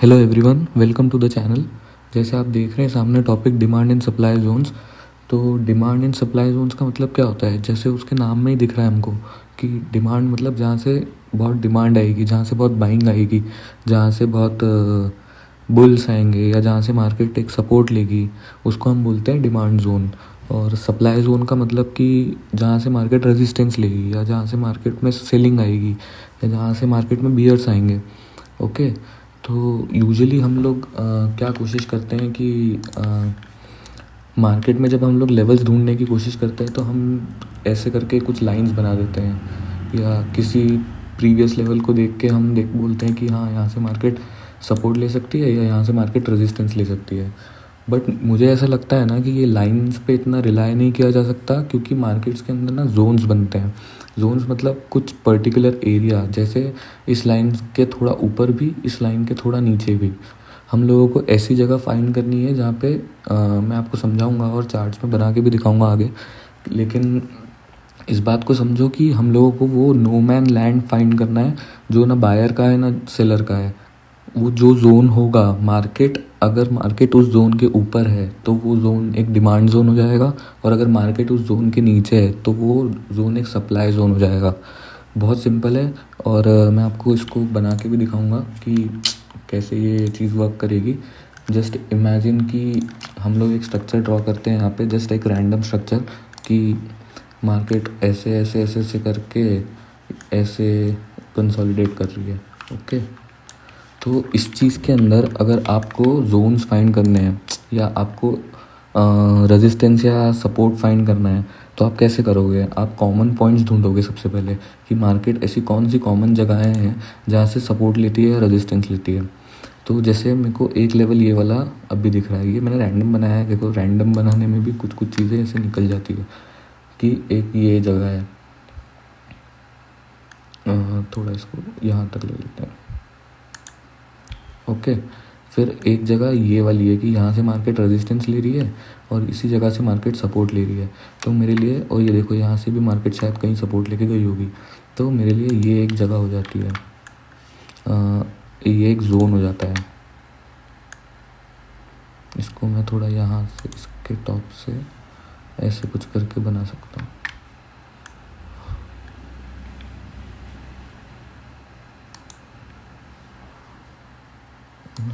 Hello everyone, welcome to the channel. जैसे आप देख रहे हैं सामने topic demand and supply zones. तो डिमांड एंड सप्लाई जोन्स का मतलब क्या होता है? जैसे उसके नाम में ही दिख रहा है हमको कि डिमांड मतलब जहाँ से बहुत डिमांड आएगी, जहाँ से बहुत बाइंग आएगी, जहाँ से बहुत बुल्स आएंगे या जहाँ से मार्केट एक सपोर्ट लेगी, उसको हम बोलते हैं डिमांड जोन। और सप्लाई जोन का मतलब कि जहाँ से मार्केट रेजिस्टेंस लेगी या जहाँ से मार्केट में सेलिंग आएगी या जहाँ से मार्केट में बियर्स आएंगे। ओके। तो यूजुअली हम लोग क्या कोशिश करते हैं कि मार्केट में जब हम लोग लेवल्स ढूंढने की कोशिश करते हैं तो हम ऐसे करके कुछ लाइंस बना देते हैं या किसी प्रीवियस लेवल को देख के हम बोलते हैं कि हाँ, यहाँ से मार्केट सपोर्ट ले सकती है या यहाँ से मार्केट रेजिस्टेंस ले सकती है। बट मुझे ऐसा लगता है ना कि ये लाइंस पे इतना रिलाई नहीं किया जा सकता, क्योंकि मार्केट्स के अंदर ना जोन्स बनते हैं। जोन्स मतलब कुछ पर्टिकुलर एरिया, जैसे इस लाइन के थोड़ा ऊपर भी, इस लाइन के थोड़ा नीचे भी। हम लोगों को ऐसी जगह फाइंड करनी है जहाँ पे मैं आपको समझाऊंगा और चार्ट्स में बना के भी दिखाऊंगा आगे। लेकिन इस बात को समझो कि हम लोगों को वो नो मैन लैंड फाइंड करना है जो ना बायर का है ना सेलर का है। वो जो जोन होगा, अगर मार्केट उस जोन के ऊपर है तो वो जोन एक डिमांड जोन हो जाएगा, और अगर मार्केट उस जोन के नीचे है तो वो जोन एक सप्लाई जोन हो जाएगा। बहुत सिंपल है। और मैं आपको इसको बना के भी दिखाऊंगा कि कैसे ये चीज़ वर्क करेगी। जस्ट इमेजिन कि हम लोग एक स्ट्रक्चर ड्रॉ करते हैं यहाँ पे, जस्ट एक रैंडम स्ट्रक्चर कि मार्केट ऐसे ऐसे ऐसे ऐसे करके ऐसे कंसोलिडेट कर रही है। ओके। तो इस चीज़ के अंदर अगर आपको जोन्स फाइंड करने हैं या आपको रेजिस्टेंस या सपोर्ट फाइंड करना है तो आप कैसे करोगे? आप कॉमन पॉइंट्स ढूंढोगे सबसे पहले कि मार्केट ऐसी कौन सी कॉमन जगहें हैं जहाँ से सपोर्ट लेती है या रेजिस्टेंस लेती है। तो जैसे मेरे को एक लेवल ये वाला अभी दिख रहा है, ये मैंने रैंडम बनाया है। देखो, रैंडम बनाने में भी कुछ कुछ चीज़ें ऐसे निकल जाती है कि एक ये जगह है। थोड़ा इसको यहाँ तक ले लेते हैं। ओके। फिर एक जगह ये वाली है कि यहाँ से मार्केट रेजिस्टेंस ले रही है और इसी जगह से मार्केट सपोर्ट ले रही है। तो मेरे लिए, और ये देखो यहाँ से भी मार्केट शायद कहीं सपोर्ट लेके गई होगी, तो मेरे लिए ये एक जगह हो जाती है, ये एक जोन हो जाता है। इसको मैं थोड़ा यहाँ से इसके टॉप से ऐसे कुछ करके बना सकता हूँ।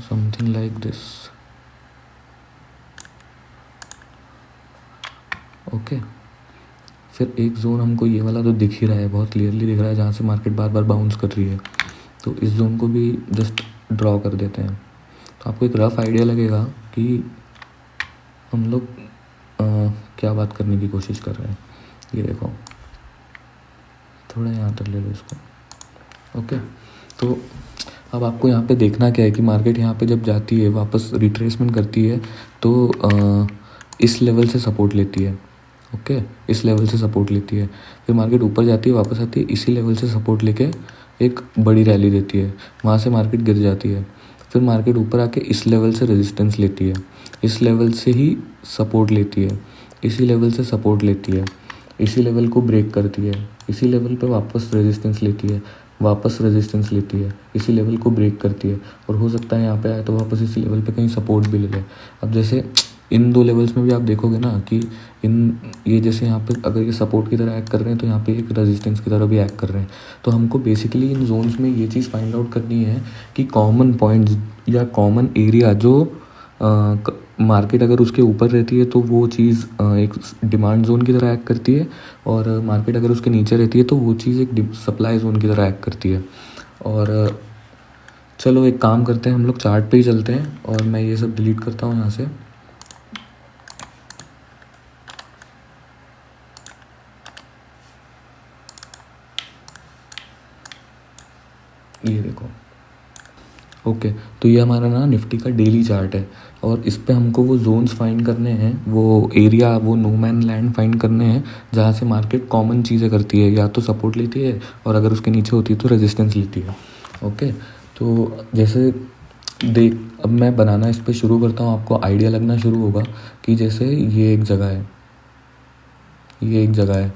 Something like this. ओके। फिर एक जोन हमको ये वाला तो दिख ही रहा है, बहुत क्लियरली दिख रहा है, जहाँ से मार्केट बार बार बाउंस कर रही है। तो इस जोन को भी जस्ट ड्रॉ कर देते हैं। तो आपको एक रफ आइडिया लगेगा कि हम लोग क्या बात करने की कोशिश कर रहे हैं। ये देखो, थोड़ा यहाँ तक ले लो इसको। ओके। तो अब आपको यहाँ पे देखना क्या है कि मार्केट यहाँ पे जब जाती है, वापस रिट्रेसमेंट करती है, तो इस लेवल से सपोर्ट लेती है। ओके। इस लेवल से सपोर्ट लेती है, फिर मार्केट ऊपर जाती है, वापस आती है, इसी लेवल से सपोर्ट लेके एक बड़ी रैली देती है, वहाँ से मार्केट गिर जाती है। फिर मार्केट ऊपर आके इस लेवल से रेजिस्टेंस लेती है, इस लेवल से ही सपोर्ट लेती है, इसी लेवल से सपोर्ट लेती है, इसी लेवल को ब्रेक करती है, इसी लेवल पे वापस रेजिस्टेंस लेती है, वापस रेजिस्टेंस लेती है, इसी लेवल को ब्रेक करती है, और हो सकता है यहाँ पे आए तो वापस इसी लेवल पे कहीं सपोर्ट भी ले ले। अब जैसे इन दो लेवल्स में भी आप देखोगे ना कि ये जैसे यहाँ पे अगर ये सपोर्ट की तरह एक्ट कर रहे हैं तो यहाँ पे एक रेजिस्टेंस की तरह भी एक्ट कर रहे हैं। तो हमको बेसिकली इन जोन्स में ये चीज़ फाइंड आउट करनी है कि कॉमन पॉइंट्स या कॉमन एरिया जो मार्केट अगर उसके ऊपर रहती है तो वो चीज़ एक डिमांड जोन की तरह एक्ट करती है, और मार्केट अगर उसके नीचे रहती है तो वो चीज़ एक सप्लाई जोन की तरह एक्ट करती है। और चलो एक काम करते हैं, हम लोग चार्ट पे ही चलते हैं और मैं ये सब डिलीट करता हूँ यहाँ से। ये देखो। ओके। तो ये हमारा ना निफ्टी का डेली चार्ट है, और इस पे हमको वो जोन्स फाइंड करने हैं, वो एरिया, वो नो मैन लैंड फाइंड करने हैं जहाँ से मार्केट कॉमन चीज़ें करती है, या तो सपोर्ट लेती है और अगर उसके नीचे होती है तो रेजिस्टेंस लेती है। ओके। तो जैसे देख, अब मैं बनाना इस पे शुरू करता हूँ, आपको आइडिया लगना शुरू होगा कि जैसे ये एक जगह है, ये एक जगह है,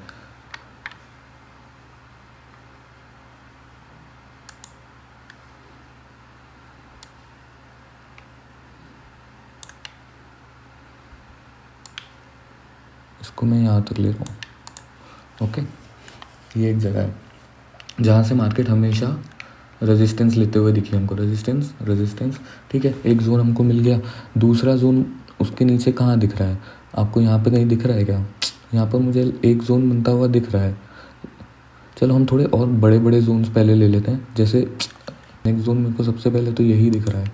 इसको मैं यहाँ तक ले रहा हूँ। ओके, ये एक जगह है जहाँ से मार्केट हमेशा रेजिस्टेंस लेते हुए दिखी हमको, रेजिस्टेंस रेजिस्टेंस। ठीक है, एक जोन हमको मिल गया। दूसरा जोन उसके नीचे कहाँ दिख रहा है आपको? यहाँ पे कहीं दिख रहा है क्या? यहाँ पर मुझे एक जोन बनता हुआ दिख रहा है। चलो हम थोड़े और बड़े बड़े जोन्स पहले ले लेते हैं। जैसे नेक्स्ट जोन मेरे को सबसे पहले तो यही दिख रहा है,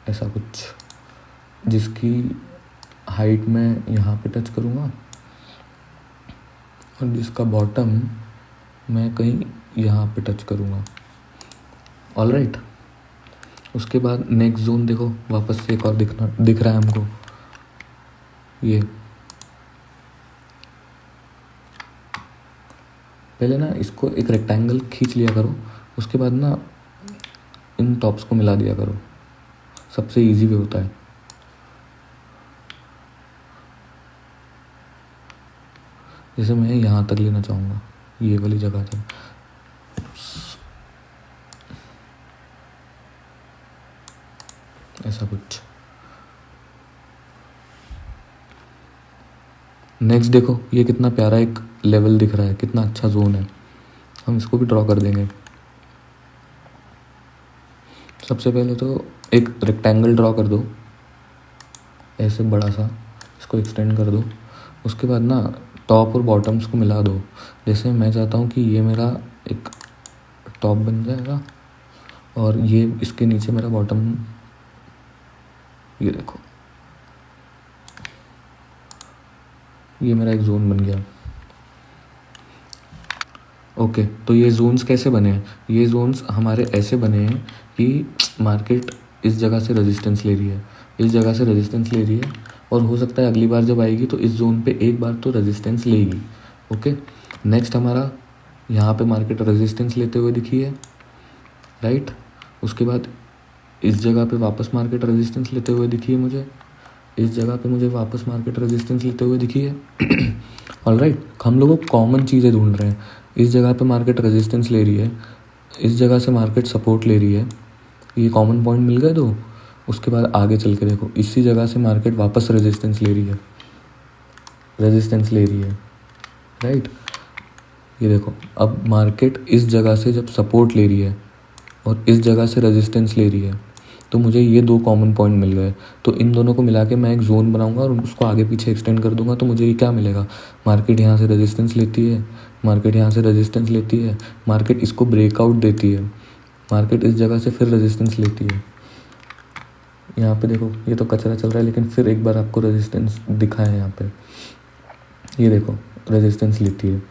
ऐसा कुछ, जिसकी हाइट मैं यहाँ पे टच करूँगा और जिसका बॉटम मैं कहीं यहाँ पे टच करूँगा। ऑलराइट, उसके बाद नेक्स्ट जोन देखो, वापस से एक और दिख रहा है हमको। ये पहले ना इसको एक रेक्टेंगल खींच लिया करो, उसके बाद ना इन टॉप्स को मिला दिया करो, सबसे इजी वे होता है। जैसे मैं यहाँ तक लेना चाहूँगा, ये वाली जगह से। ऐसा कुछ। नेक्स्ट देखो, ये कितना प्यारा एक लेवल दिख रहा है, कितना अच्छा जोन है। हम इसको भी ड्रॉ कर देंगे। सबसे पहले तो एक रेक्टेंगल ड्रॉ कर दो, ऐसे बड़ा सा, इसको एक्सटेंड कर दो। उसके बाद ना टॉप और बॉटम्स को मिला दो। जैसे मैं चाहता हूँ कि ये मेरा एक टॉप बन जाएगा और ये इसके नीचे मेरा बॉटम। ये देखो, ये मेरा एक जोन बन गया। ओके, तो ये जोन्स कैसे बने हैं? ये जोन्स हमारे ऐसे बने हैं कि मार्केट इस जगह से रेजिस्टेंस ले रही है, इस जगह से रेजिस्टेंस ले रही है, और हो सकता है अगली बार जब आएगी तो इस जोन पे एक बार तो रेजिस्टेंस लेगी। ओके, नेक्स्ट हमारा यहाँ पे मार्केट रेजिस्टेंस लेते हुए दिखी है, राइट। उसके बाद इस जगह पे वापस मार्केट रेजिस्टेंस लेते हुए दिखी है मुझे, इस जगह पे मुझे वापस मार्केट रेजिस्टेंस लेते हुए दिखी है। ऑलराइट, हम लोग कॉमन चीज़ें ढूंढ रहे हैं। इस जगह पे मार्केट रेजिस्टेंस ले रही है, इस जगह से मार्केट सपोर्ट ले रही है, ये कॉमन पॉइंट मिल गए दो। उसके बाद आगे चल के देखो, इसी जगह से मार्केट वापस रेजिस्टेंस ले रही है, रेजिस्टेंस ले रही है, राइट। ये देखो, अब मार्केट इस जगह से जब सपोर्ट ले रही है और इस जगह से रेजिस्टेंस ले रही है, तो मुझे ये दो कॉमन पॉइंट मिल गए। तो इन दोनों को मिला के मैं एक जोन बनाऊंगा और उसको आगे पीछे एक्सटेंड कर दूंगा। तो मुझे ये क्या मिलेगा? मार्केट यहाँ से रेजिस्टेंस लेती है, मार्केट यहाँ से रेजिस्टेंस लेती है, मार्केट इसको ब्रेकआउट देती है, मार्केट इस जगह से फिर रेजिस्टेंस लेती है। यहाँ पे देखो, ये तो कचरा चल रहा है, लेकिन फिर एक बार आपको रेजिस्टेंस दिखा है यहाँ पे। ये देखो, रेजिस्टेंस लेती है।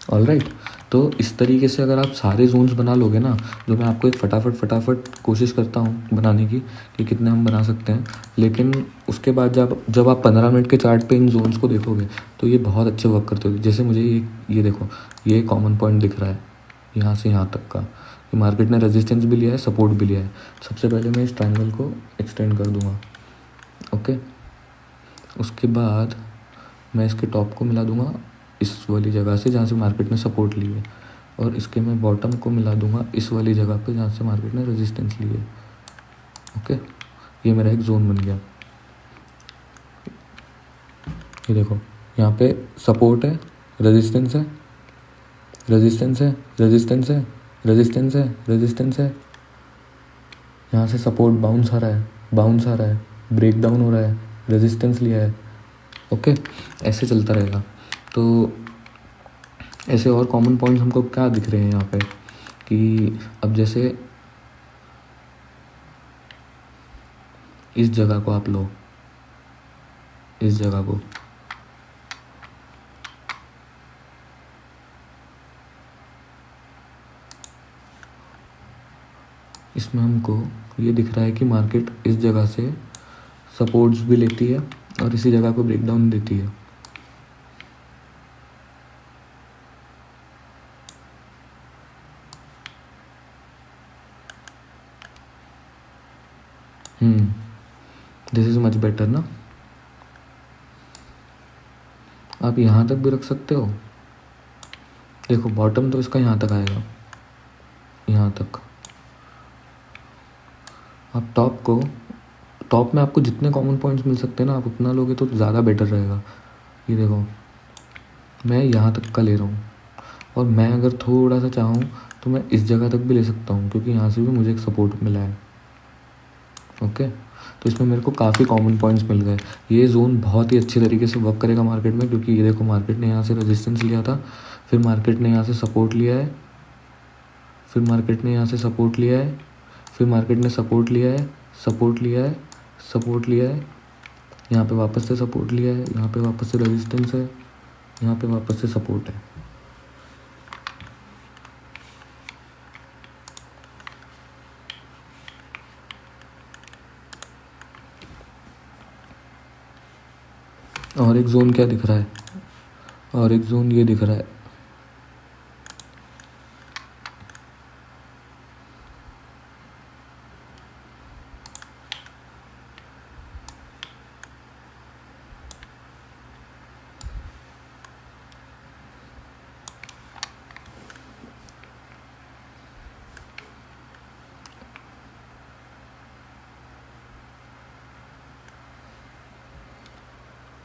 ऑलराइट, तो इस तरीके से अगर आप सारे जोन्स बना लोगे ना, जो मैं आपको एक फटाफट कोशिश करता हूँ बनाने की कि कितने हम बना सकते हैं, लेकिन उसके बाद जब आप 15 मिनट के चार्ट पे इन जोन्स को देखोगे तो ये बहुत अच्छे वर्क करते हो। जैसे मुझे ये देखो, ये कॉमन पॉइंट दिख रहा है यहाँ से यहाँ तक का, ये मार्केट ने रेजिस्टेंस भी लिया है, सपोर्ट भी लिया है। सबसे पहले मैं इस ट्रायंगल को एक्सटेंड कर दूँगा। ओके, उसके बाद मैं इसके टॉप को मिला दूँगा इस वाली जगह से जहाँ से मार्केट ने सपोर्ट ली है, और इसके मैं बॉटम को मिला दूंगा इस वाली जगह पे जहाँ से मार्केट ने रेजिस्टेंस ली है। ओके, ये मेरा एक जोन बन गया। ये देखो, यहाँ पे सपोर्ट है, रेजिस्टेंस है, रेजिस्टेंस है, रेजिस्टेंस है, रेजिस्टेंस है, रेजिस्टेंस है। यहाँ से सपोर्ट बाउंस आ रहा है, बाउंस आ रहा है, ब्रेक डाउन हो रहा है, रेजिस्टेंस लिया है। ओके, ऐसे चलता रहेगा। तो ऐसे और कॉमन पॉइंट्स हमको क्या दिख रहे हैं यहाँ पे कि अब जैसे इस जगह को आप लो, इस जगह को, इसमें हमको ये दिख रहा है कि मार्केट इस जगह से सपोर्ट्स भी लेती है और इसी जगह को ब्रेकडाउन देती है। दिस इज़ मच बेटर ना। आप यहाँ तक भी रख सकते हो। देखो, बॉटम तो इसका यहाँ तक आएगा, यहाँ तक। आप टॉप को टॉप में आपको जितने कॉमन पॉइंट्स मिल सकते हैं ना, आप उतना लोगे तो ज़्यादा बेटर रहेगा। ये देखो मैं यहाँ तक का ले रहा हूँ, और मैं अगर थोड़ा सा चाहूँ तो मैं इस जगह तक भी ले सकता हूँ, क्योंकि यहाँ से भी मुझे एक सपोर्ट मिला है। ओके, तो इसमें मेरे को काफ़ी कॉमन पॉइंट्स मिल गए। ये जोन बहुत ही अच्छी तरीके से वर्क करेगा मार्केट में, क्योंकि ये देखो मार्केट ने यहाँ से रेजिस्टेंस लिया था, फिर मार्केट ने यहाँ से सपोर्ट लिया है, फिर मार्केट ने यहाँ से सपोर्ट लिया है, फिर मार्केट ने सपोर्ट लिया है, सपोर्ट लिया है, सपोर्ट लिया है, यहाँ पे वापस से सपोर्ट लिया है, यहाँ पे वापस से रेजिस्टेंस है, यहाँ पे वापस से सपोर्ट है। और एक जोन क्या दिख रहा है, और एक जोन ये दिख रहा है।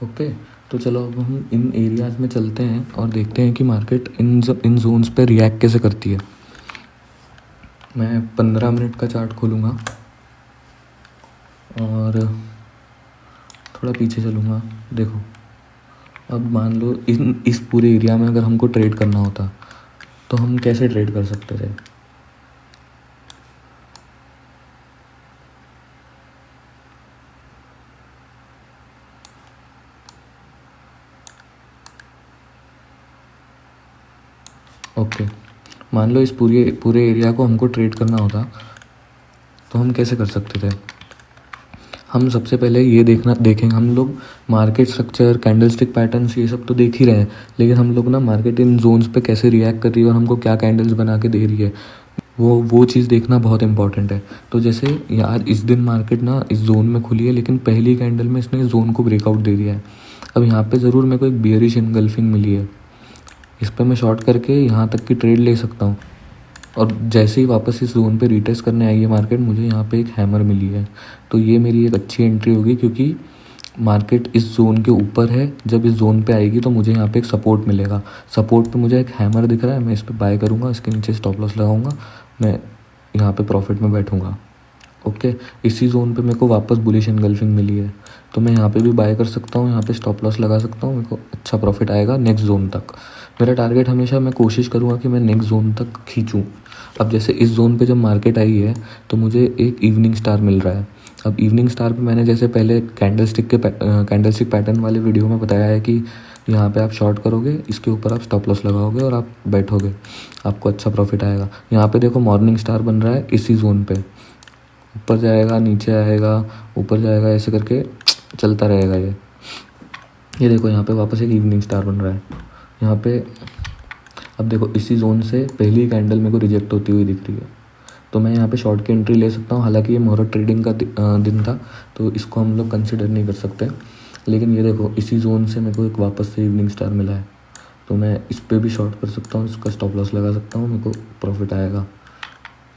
ओके, तो चलो अब हम इन एरियाज़ में चलते हैं और देखते हैं कि मार्केट इन जोन्स पे रिएक्ट कैसे करती है। मैं 15 मिनट का चार्ट खोलूँगा और थोड़ा पीछे चलूँगा। देखो अब मान लो इस पूरे एरिया में अगर हमको ट्रेड करना होता तो हम कैसे ट्रेड कर सकते थे। ओके, मान लो इस पूरे एरिया को हमको ट्रेड करना होता तो हम कैसे कर सकते थे। हम सबसे पहले ये देखेंगे हम लोग मार्केट स्ट्रक्चर, कैंडलस्टिक पैटर्न्स, ये सब तो देख ही रहे हैं, लेकिन हम लोग ना मार्केट इन जोन्स पे कैसे रिएक्ट कर रही है और हमको क्या कैंडल्स बना के दे रही है, वो चीज़ देखना बहुत इंपॉर्टेंट है। तो जैसे यार इस दिन मार्केट ना इस जोन में खुली है, लेकिन पहली कैंडल में इसने इस जोन को ब्रेकआउट दे दिया है। अब यहाँ पे ज़रूर मेरे को एक बियरिश इनगल्फिंग मिली है, इस पर मैं शॉर्ट करके यहाँ तक की ट्रेड ले सकता हूँ। और जैसे ही वापस इस जोन पे रीटेस्ट करने आई है मार्केट, मुझे यहाँ पे एक हैमर मिली है, तो ये मेरी एक अच्छी एंट्री होगी, क्योंकि मार्केट इस जोन के ऊपर है। जब इस जोन पे आएगी तो मुझे यहाँ पे एक सपोर्ट मिलेगा। सपोर्ट पे मुझे एक हैमर दिख रहा है, मैं इस पर बाय करूँगा, इसके नीचे स्टॉप लॉस लगाऊंगा, मैं यहाँ पे प्रॉफिट में बैठूँगा। ओके, इसी जोन पे मेरे को वापस बुलिश एनगल्फिंग मिली है, तो मैं यहाँ पे भी बाय कर सकता हूँ, यहाँ पे स्टॉप लॉस लगा सकता हूँ, मेरे को अच्छा प्रॉफिट आएगा नेक्स्ट जोन तक। मेरा टारगेट हमेशा, मैं कोशिश करूँगा कि मैं नेक्स्ट जोन तक खींचूँ। अब जैसे इस जोन पे जब मार्केट आई है तो मुझे एक इवनिंग स्टार मिल रहा है। अब इवनिंग स्टार पे मैंने जैसे पहले कैंडलस्टिक पैटर्न वाले वीडियो में बताया है कि यहाँ पे आप शॉर्ट करोगे, इसके ऊपर आप स्टॉप लॉस लगाओगे और आप बैठोगे, आपको अच्छा प्रॉफिट आएगा। यहाँ पे देखो मॉर्निंग स्टार बन रहा है इसी जोन पे, ऊपर जाएगा, नीचे आएगा, ऊपर जाएगा, ऐसे करके चलता रहेगा ये देखो यहाँ पे वापस एक इवनिंग स्टार बन रहा है यहाँ पे। अब देखो इसी जोन से पहली कैंडल मेरे को रिजेक्ट होती हुई दिख रही है, तो मैं यहाँ पे शॉर्ट की एंट्री ले सकता हूँ। हालांकि ये मुहूर्त ट्रेडिंग का दिन था, तो इसको हम लोग कंसिडर नहीं कर सकते, लेकिन ये देखो इसी जोन से मेरे को एक वापस से इवनिंग स्टार मिला है, तो मैं इस पर भी शॉर्ट कर सकता हूँ, इसका स्टॉप लॉस लगा सकता हूँ, मेरे को प्रॉफिट आएगा।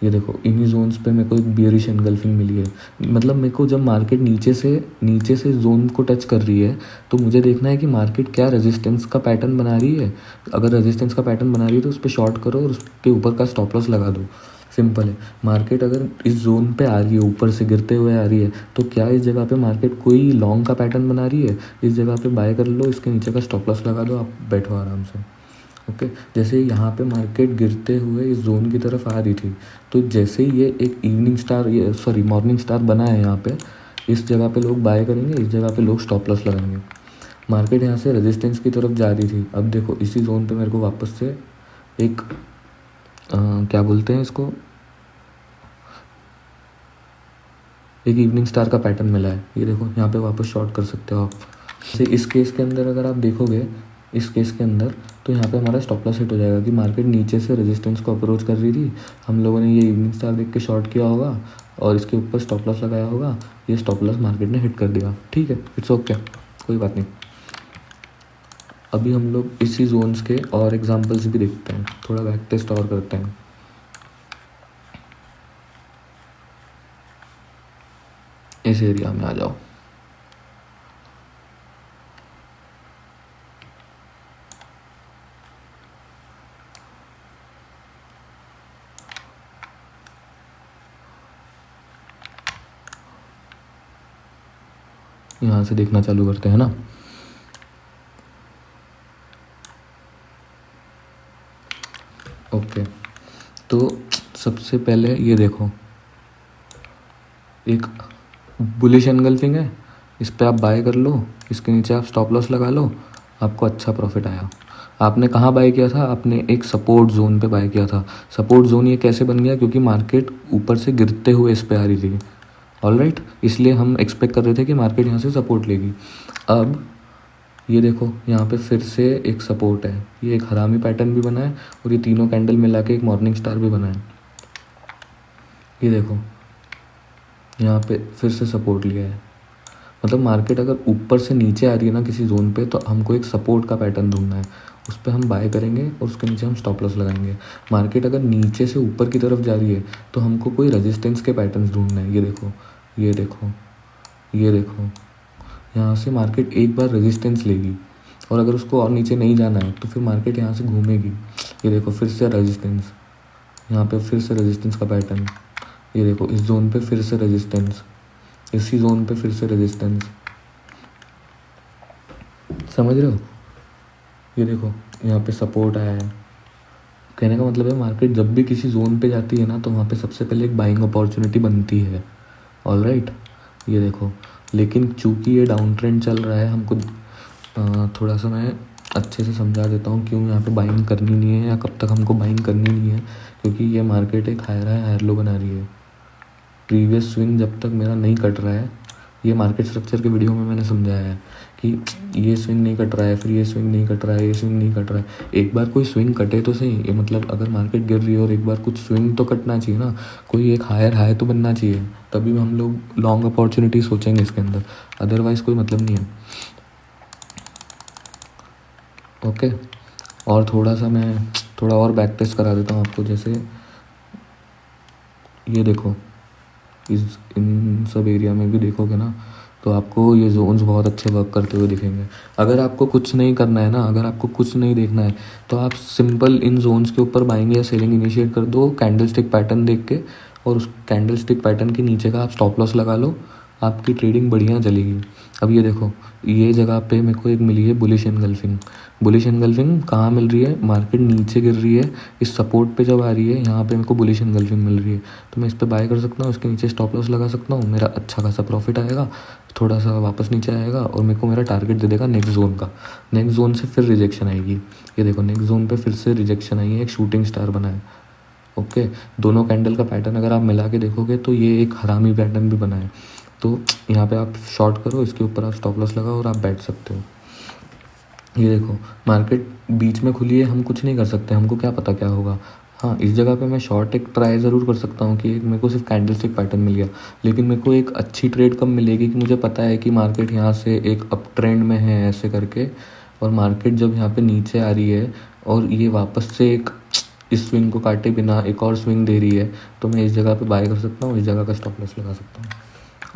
ये देखो इन्हीं जोन्स पे मेरे को एक बियरिश एनगल्फिंग मिली है। मतलब मेरे को जब मार्केट नीचे से जोन को टच कर रही है, तो मुझे देखना है कि मार्केट क्या रेजिस्टेंस का पैटर्न बना रही है। अगर रेजिस्टेंस का पैटर्न बना रही है तो उस पर शॉर्ट करो और उसके ऊपर का स्टॉप लॉस लगा दो, सिंपल है। मार्केट अगर इस जोन पे आ रही है, ऊपर से गिरते हुए आ रही है, तो क्या इस जगह पे मार्केट कोई लॉन्ग का पैटर्न बना रही है, इस जगह पे बाय कर लो, इसके नीचे का स्टॉप लॉस लगा दो, आप बैठो आराम से। ओके, जैसे यहाँ पे मार्केट गिरते हुए इस जोन की तरफ आ रही थी, तो जैसे ही ये एक इवनिंग स्टार, ये सॉरी मॉर्निंग स्टार बना है यहाँ पे, इस जगह पे लोग बाय करेंगे, इस जगह पे लोग स्टॉप लॉस लगाएंगे। मार्केट यहाँ से रेजिस्टेंस की तरफ जा रही थी, अब देखो इसी जोन पे मेरे को वापस से एक क्या बोलते हैं इसको, एक इवनिंग स्टार का पैटर्न मिला है। ये देखो यहाँ पे वापस शॉर्ट कर सकते हो आप। जैसे इस केस के अंदर अगर आप देखोगे, इस केस के अंदर, तो यहाँ पे हमारा स्टॉप लॉस हिट हो जाएगा कि मार्केट नीचे से रेजिस्टेंस को अप्रोच कर रही थी, हम लोगों ने ये इवनिंग स्टार देख के शॉर्ट किया होगा और इसके ऊपर स्टॉप लॉस लगाया होगा, ये स्टॉप लॉस मार्केट ने हिट कर दिया। ठीक है, इट्स ओके, कोई बात नहीं। अभी हम लोग इसी जोन्स के और एग्जाम्पल्स भी देखते हैं, थोड़ा बैक टेस्ट और करते हैं। इस एरिया में आ जाओ। यहाँ से देखना चालू करते हैं ना। ओके, तो सबसे पहले ये देखो, एक बुलिश एनगल्फिंग है, इस पर आप बाय कर लो, इसके नीचे आप स्टॉप लॉस लगा लो, आपको अच्छा प्रॉफिट आया। आपने कहाँ बाय किया था? आपने एक सपोर्ट जोन पे बाय किया था। सपोर्ट जोन ये कैसे बन गया? क्योंकि मार्केट ऊपर से गिरते हुए इस पे आ रही थी, ऑलराइट, इसलिए हम एक्सपेक्ट कर रहे थे कि मार्केट यहाँ से सपोर्ट लेगी। अब ये देखो, यहाँ पे फिर से एक सपोर्ट है, ये एक हरामी पैटर्न भी बना है और ये तीनों कैंडल मिला के एक मॉर्निंग स्टार भी बना है। ये देखो, यहाँ पे फिर से सपोर्ट लिया है। मतलब मार्केट अगर ऊपर से नीचे आ रही है ना किसी जोन पे, तो हमको एक सपोर्ट का पैटर्न ढूंढना है, उस पर हम बाय करेंगे और उसके नीचे हम स्टॉप लॉस लगाएंगे। मार्केट अगर नीचे से ऊपर की तरफ जा रही है तो हमको कोई रेजिस्टेंस के पैटर्न्स ढूंढना है। ये देखो, ये देखो, ये देखो, यहाँ से मार्केट एक बार रेजिस्टेंस लेगी और अगर उसको और नीचे नहीं जाना है तो फिर मार्केट यहाँ से घूमेगी। ये देखो, फिर से रेजिस्टेंस, यहाँ पे फिर से रेजिस्टेंस का पैटर्न। ये देखो, इस जोन पे फिर से रेजिस्टेंस, इसी जोन पे फिर से रेजिस्टेंस, समझ रहे हो? ये देखो, यहाँ पे सपोर्ट आया है। कहने का मतलब है मार्केट जब भी किसी जोन पे जाती है ना, तो वहाँ पे सबसे पहले एक बाइंग अपॉर्चुनिटी बनती है, ऑलराइट। ये देखो, लेकिन चूंकि ये डाउन ट्रेंड चल रहा है, हमको थोड़ा सा मैं अच्छे से समझा देता हूँ क्यों यहाँ पे बाइंग करनी नहीं है या कब तक हमको बाइंग करनी नहीं है। क्योंकि ये मार्केट एक हायर लो बना रही है। प्रीवियस स्विंग जब तक मेरा नहीं कट रहा है, ये मार्केट स्ट्रक्चर के वीडियो में मैंने समझाया है कि ये स्विंग नहीं कट रहा है, फिर ये स्विंग नहीं कट रहा है, ये स्विंग नहीं कट रहा है। एक बार कोई स्विंग कटे तो सही, ये मतलब अगर मार्केट गिर रही है और एक बार कुछ स्विंग तो कटना चाहिए ना, कोई एक हायर हाई तो बनना चाहिए, तभी हम लोग लॉन्ग अपॉर्चुनिटी सोचेंगे इसके अंदर, अदरवाइज़ कोई मतलब नहीं है। ओके, और थोड़ा और बैक टेस्ट करा देता हूँ आपको। जैसे ये देखो, इन सब एरिया में भी देखोगे ना, तो आपको ये जोन्स बहुत अच्छे वर्क करते हुए दिखेंगे। अगर आपको कुछ नहीं करना है ना, अगर आपको कुछ नहीं देखना है, तो आप सिंपल इन जोन्स के ऊपर बाइंग या सेलिंग इनिशिएट कर दो कैंडल स्टिक पैटर्न देख के, और उस कैंडल स्टिक पैटर्न के नीचे का आप स्टॉप लॉस लगा लो, आपकी ट्रेडिंग बढ़िया चलेगी। अब ये देखो, ये जगह पे मेरे को एक मिली है बुलिश एनगल्फिंग। बुलिश एनगल्फिंग कहाँ मिल रही है? मार्केट नीचे गिर रही है, इस सपोर्ट पे जब आ रही है, यहाँ पे मेरे को बुलिश एनगल्फिंग मिल रही है, तो मैं इस पर बाय कर सकता हूँ, इसके नीचे स्टॉप लॉस लगा सकता हूँ, मेरा अच्छा खासा प्रॉफिट आएगा, थोड़ा सा वापस नीचे आएगा और मेरे को मेरा टारगेट दे देगा नेक्स्ट जोन का। नेक्स्ट जोन से फिर रिजेक्शन आएगी। ये देखो, नेक्स्ट जोन पे फिर से रिजेक्शन आई है, एक शूटिंग स्टार बना है। ओके, दोनों कैंडल का पैटर्न अगर आप मिला के देखोगे तो ये एक हरामी पैटर्न भी बना है। तो यहाँ पे आप शॉर्ट करो, इसके ऊपर आप स्टॉप लॉस लगाओ और आप बैठ सकते हो। ये देखो, मार्केट बीच में खुली है, हम कुछ नहीं कर सकते, हमको क्या पता क्या होगा। हाँ, इस जगह पे मैं शॉर्ट एक ट्राई ज़रूर कर सकता हूँ कि मेरे को सिर्फ कैंडल स्टिक पैटर्न मिल गया, लेकिन मेरे को एक अच्छी ट्रेड कब मिलेगी कि मुझे पता है कि मार्केट यहाँ से एक अप ट्रेंड में है ऐसे करके, और मार्केट जब यहाँ पे नीचे आ रही है और ये वापस से एक इस स्विंग को काटे बिना एक और स्विंग दे रही है, तो मैं इस जगह पे बाय कर सकता हूँ, इस जगह का स्टॉप लॉस लगा सकता हूँ।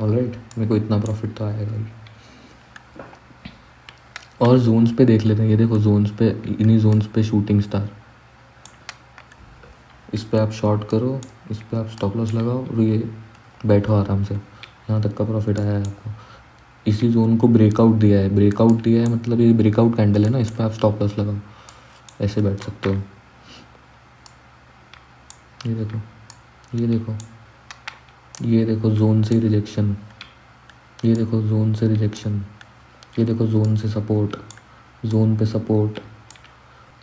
ऑलराइट, मेरे को इतना प्रॉफिट तो आएगा ही। और जोन्स पे देख लेते हैं। ये देखो, जोन्स पे, इन्हीं जोन्स पे शूटिंग स्टार, इस पे आप शॉर्ट करो, इस पे आप स्टॉप लॉस लगाओ और ये बैठो आराम से, यहाँ तक का प्रॉफिट आया है आपको। इसी जोन को ब्रेकआउट दिया है, ब्रेकआउट दिया है मतलब ये ब्रेकआउट कैंडल है ना, इस पर आप स्टॉप लॉस लगाओ, ऐसे बैठ सकते हो। ये देखो, ये देखो, ये देखो जोन से रिजेक्शन, ये देखो जोन से रिजेक्शन, ये देखो जोन से सपोर्ट, जोन पे सपोर्ट।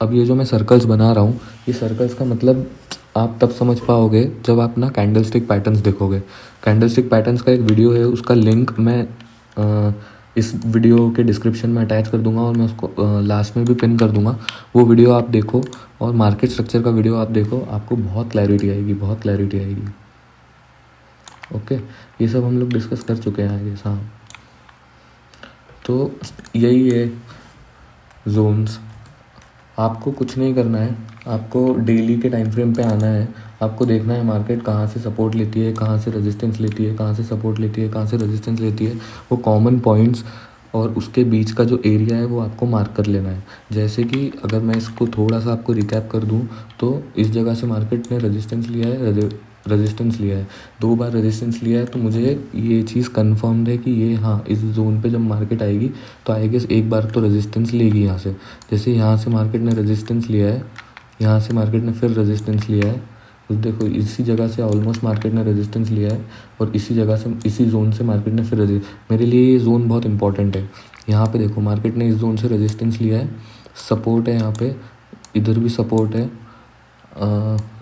अब ये जो मैं सर्कल्स बना रहा हूँ, ये सर्कल्स का मतलब आप तब समझ पाओगे जब आप ना कैंडल स्टिक पैटर्न्स देखोगे। कैंडल स्टिक पैटर्न्स का एक वीडियो है, उसका लिंक मैं इस वीडियो के डिस्क्रिप्शन में अटैच कर दूंगा और मैं उसको लास्ट में भी पिन कर दूंगा। वो वीडियो आप देखो और मार्केट स्ट्रक्चर का वीडियो आप देखो, आपको बहुत क्लैरिटी आएगी, बहुत क्लैरिटी आएगी। ओके, ये सब हम लोग डिस्कस कर चुके हैं आगे। हाँ, तो यही है जोन्स। आपको कुछ नहीं करना है, आपको डेली के टाइम फ्रेम पे आना है आपको देखना है मार्केट कहाँ से सपोर्ट लेती है, कहाँ से रेजिस्टेंस लेती है, कहाँ से सपोर्ट लेती है, कहाँ से रेजिस्टेंस लेती है, वो कॉमन पॉइंट्स और उसके बीच का जो एरिया है वो आपको मार्क कर लेना है। जैसे कि अगर मैं इसको थोड़ा सा आपको रिकैप कर दूँ तो इस जगह से मार्केट ने रेजिस्टेंस लिया है, रेजिस्टेंस लिया है, 2 बार रेजिस्टेंस लिया है, तो मुझे ये चीज़ कन्फर्म्ड है कि ये हाँ इस जोन पे जब मार्केट आएगी तो आई गेस एक बार तो रेजिस्टेंस लेगी यहाँ से। जैसे यहाँ से मार्केट ने रेजिस्टेंस लिया है, यहाँ से मार्केट ने फिर रेजिस्टेंस लिया है, तो देखो इसी जगह से ऑलमोस्ट मार्केट ने रेजिस्टेंस लिया है और इसी जगह से इसी जोन से मार्केट ने फिर मेरे लिए ये जोन बहुत इंपॉर्टेंट है। यहाँ पे देखो मार्केट ने इस जोन से रेजिस्टेंस लिया है, सपोर्ट है यहाँ पे, इधर भी सपोर्ट है,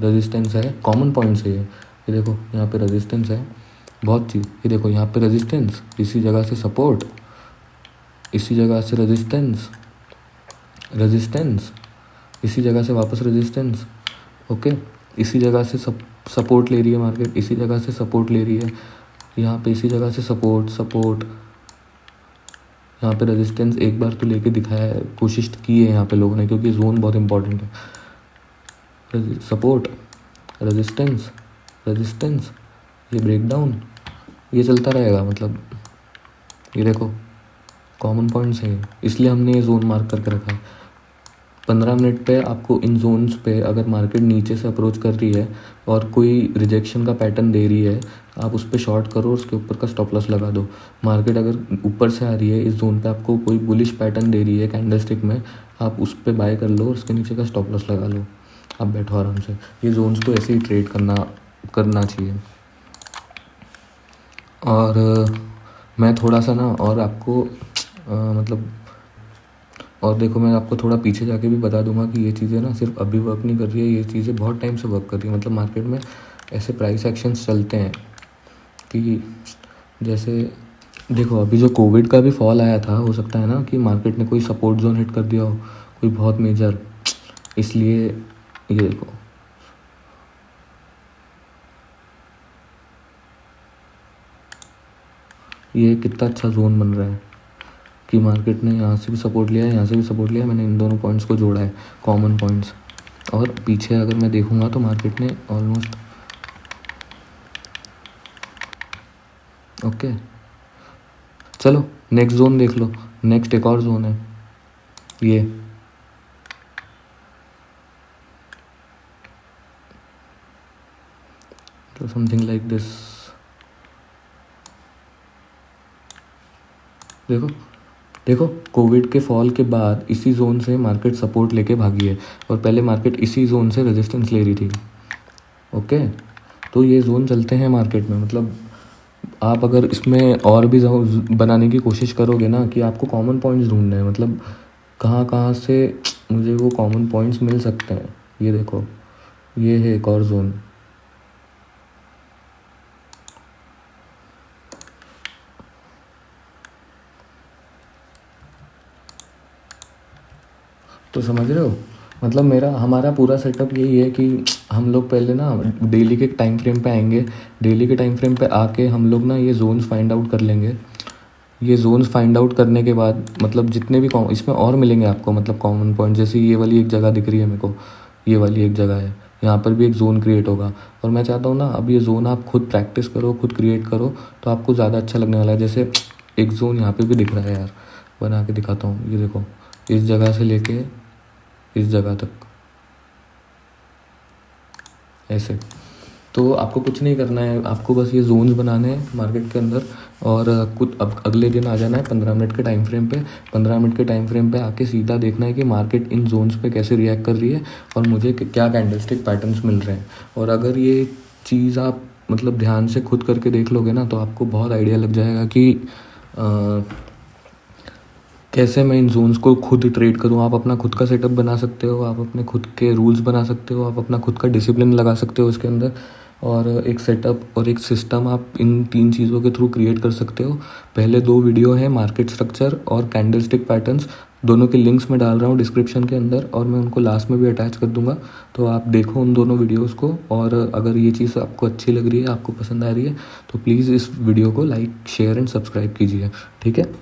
रेजिस्टेंस है, कॉमन पॉइंट्स है ये देखो यहाँ पे रेजिस्टेंस है बहुत चीज़, ये देखो यहाँ पे रेजिस्टेंस, इसी जगह से सपोर्ट, इसी जगह से रेजिस्टेंस, रेजिस्टेंस, इसी जगह से वापस रेजिस्टेंस। ओके, इसी जगह से सपोर्ट ले रही है मार्केट, इसी जगह से सपोर्ट ले रही है, यहाँ पे इसी जगह से सपोर्ट सपोर्ट, यहाँ पे रेजिस्टेंस एक बार तो लेके दिखाया है, कोशिश की है यहाँ पे लोगों ने, क्योंकि जोन बहुत इंपॉर्टेंट है। सपोर्ट, रेजिस्टेंस, रेजिस्टेंस, ये ब्रेकडाउन, ये चलता रहेगा। मतलब ये देखो कॉमन पॉइंट्स हैं, इसलिए हमने ये जोन मार्क करके रखा है। 15 मिनट पे आपको इन जोन्स पे अगर मार्केट नीचे से अप्रोच कर रही है और कोई रिजेक्शन का पैटर्न दे रही है, आप उस पर शॉर्ट करो और उसके ऊपर का स्टॉप लॉस लगा दो। मार्केट अगर ऊपर से आ रही है, इस जोन पे आपको कोई बुलिश पैटर्न दे रही है कैंडलस्टिक में, आप उस पर बाय कर लो और उसके नीचे का स्टॉप लॉस लगा लो, आप बैठो आराम से। ये जोन्स को ऐसे ही ट्रेड करना चाहिए। और मैं थोड़ा सा ना और आपको मतलब और देखो मैं आपको थोड़ा पीछे जाके भी बता दूंगा कि ये चीज़ें ना सिर्फ अभी वर्क नहीं कर रही है, ये चीज़ें बहुत टाइम से वर्क कर रही है। मतलब मार्केट में ऐसे प्राइस एक्शंस चलते हैं कि जैसे देखो अभी जो कोविड का भी फॉल आया था, हो सकता है ना कि मार्केट ने कोई सपोर्ट जोन हिट कर दिया हो, कोई बहुत मेजर, इसलिए ये देखो ये कितना अच्छा जोन बन रहा है कि मार्केट ने यहाँ से भी सपोर्ट लिया है, यहाँ से भी सपोर्ट लिया है, मैंने इन दोनों पॉइंट्स को जोड़ा है, कॉमन पॉइंट्स। और पीछे अगर मैं देखूँगा तो मार्केट ने ऑलमोस्ट ओके, चलो नेक्स्ट जोन देख लो। नेक्स्ट एक और जोन है ये, तो समथिंग लाइक दिस। देखो देखो कोविड के फॉल के बाद इसी जोन से मार्केट सपोर्ट लेके भागी है और पहले मार्केट इसी जोन से रेजिस्टेंस ले रही थी। ओके, तो ये जोन चलते हैं मार्केट में। मतलब आप अगर इसमें और भी बनाने की कोशिश करोगे ना कि आपको कॉमन पॉइंट्स ढूंढने हैं, मतलब कहाँ कहाँ से मुझे वो कॉमन पॉइंट्स मिल सकते हैं। ये देखो ये है एक और जोन, तो समझ रहे हो। मतलब हमारा पूरा सेटअप यही है कि हम लोग पहले ना डेली के टाइम फ्रेम पे आएंगे, डेली के टाइम फ्रेम पे आके हम लोग ना ये जोन्स फाइंड आउट कर लेंगे। ये जोन्स फाइंड आउट करने के बाद मतलब जितने भी इसमें और मिलेंगे आपको, मतलब कॉमन पॉइंट, जैसे ये वाली एक जगह दिख रही है मेरे को, ये वाली एक जगह है, यहाँ पर भी एक जोन क्रिएट होगा। और मैं चाहता हूँ ना अब ये जोन आप खुद प्रैक्टिस करो, खुद क्रिएट करो, तो आपको ज़्यादा अच्छा लगने वाला है। जैसे एक जोन यहाँ पे भी दिख रहा है यार, बना के दिखाता हूँ। ये देखो इस जगह से लेके इस जगह तक ऐसे। तो आपको कुछ नहीं करना है, आपको बस ये जोन्स बनाने हैं मार्केट के अंदर और कुछ अब अगले दिन आ जाना है 15 मिनट के टाइम फ्रेम पे। 15 मिनट के टाइम फ्रेम पे आके सीधा देखना है कि मार्केट इन जोन्स पे कैसे रिएक्ट कर रही है और मुझे क्या कैंडलस्टिक पैटर्न्स मिल रहे हैं। और अगर ये चीज़ आप मतलब ध्यान से खुद करके देख लोगे ना तो आपको बहुत आइडिया लग जाएगा कि कैसे मैं इन जोन्स को खुद ट्रेड करूँ। आप अपना खुद का सेटअप बना सकते हो, आप अपने खुद के रूल्स बना सकते हो, आप अपना खुद का डिसिप्लिन लगा सकते हो इसके अंदर, और एक सेटअप और एक सिस्टम आप इन 3 चीज़ों के थ्रू क्रिएट कर सकते हो। पहले 2 वीडियो हैं मार्केट स्ट्रक्चर और कैंडलस्टिक पैटर्न्स, दोनों के लिंक्स मैं डाल रहा हूँ डिस्क्रिप्शन के अंदर और मैं उनको लास्ट में भी अटैच कर दूँगा, तो आप देखो उन दोनों वीडियोज़ को। और अगर ये चीज़ आपको अच्छी लग रही है, आपको पसंद आ रही है, तो प्लीज़ इस वीडियो को लाइक शेयर एंड सब्सक्राइब कीजिए, ठीक है।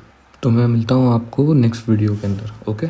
तो मैं मिलता हूँ आपको नेक्स्ट वीडियो के अंदर। ओके।